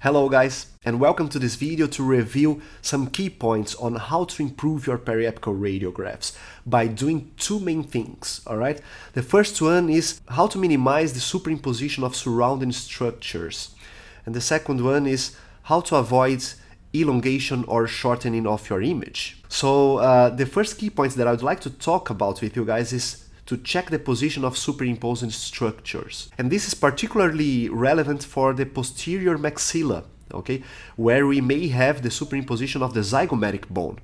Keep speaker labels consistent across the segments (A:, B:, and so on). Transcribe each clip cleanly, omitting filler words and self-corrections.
A: Hello guys, and welcome to this video to review some key points on how to improve your periapical radiographs by doing two main things, alright? The first one is how to minimize the superimposition of surrounding structures. And the second one is how to avoid elongation or shortening of your image. So the first key points that I would like to talk about with you guys is to check the position of superimposing structures. And this is particularly relevant for the posterior maxilla, okay, where we may have the superimposition of the zygomatic bone.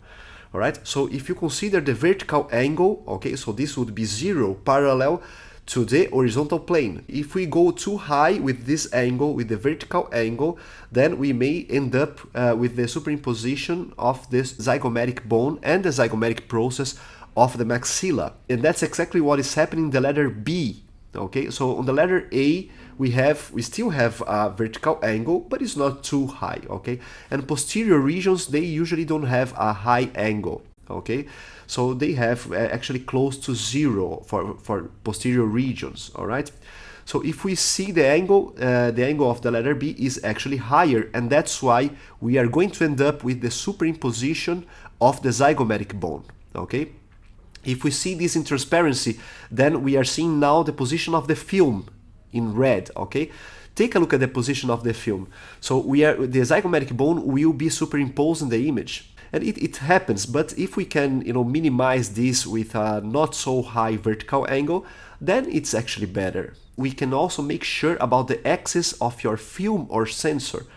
A: All right, so if you consider the vertical angle, okay, so this would be 0 parallel to the horizontal plane. If we go too high with this angle, with the vertical angle, then we may end up with the superimposition of this zygomatic bone and the zygomatic process of the maxilla. And that's exactly what is happening in the letter B. Okay, so on the letter A, we still have a vertical angle, but it's not too high, okay? And posterior regions, they usually don't have a high angle, okay? So they have actually close to 0 for posterior regions, all right? So if we see the angle of the letter B is actually higher, and that's why we are going to end up with the superimposition of the zygomatic bone, okay? If we see this in transparency, then we are seeing now the position of the film in red, okay? Take a look at the position of the film. So the zygomatic bone will be superimposed in the image. And it happens, but if we can minimize this with a not so high vertical angle, then it's actually better. We can also make sure about the axis of your film or sensor.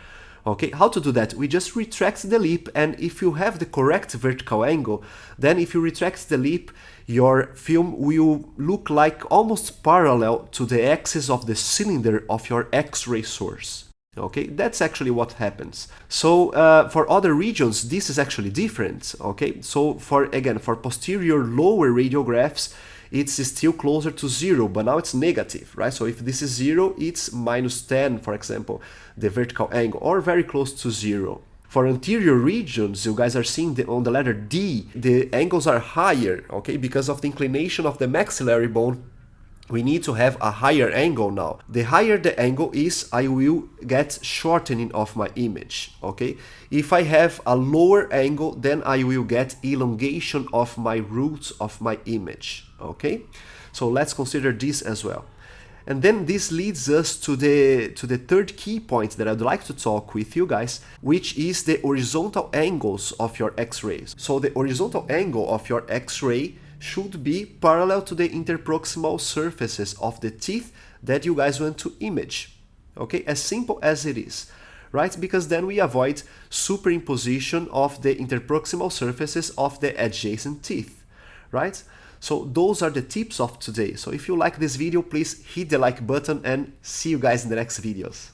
A: Okay, how to do that? We just retract the lip, and if you have the correct vertical angle, then if you retract the lip, your film will look like almost parallel to the axis of the cylinder of your X-ray source. Okay, that's actually what happens. So for other regions, this is actually different. Okay, so for posterior lower radiographs, it's still closer to 0, but now it's negative, right? So if this is 0, it's -10, for example, the vertical angle, or very close to 0. For anterior regions, you guys are seeing on the letter D, the angles are higher, okay? Because of the inclination of the maxillary bone, we need to have a higher angle now. The higher the angle is, I will get shortening of my image, okay? If I have a lower angle, then I will get elongation of my roots of my image, okay? So let's consider this as well. And then this leads us to the third key point that I'd like to talk with you guys, which is the horizontal angles of your X-rays. So the horizontal angle of your X-ray should be parallel to the interproximal surfaces of the teeth that you guys want to image. Okay, as simple as it is, right? Because then we avoid superimposition of the interproximal surfaces of the adjacent teeth, right? So those are the tips of today. So if you like this video, please hit the like button and see you guys in the next videos.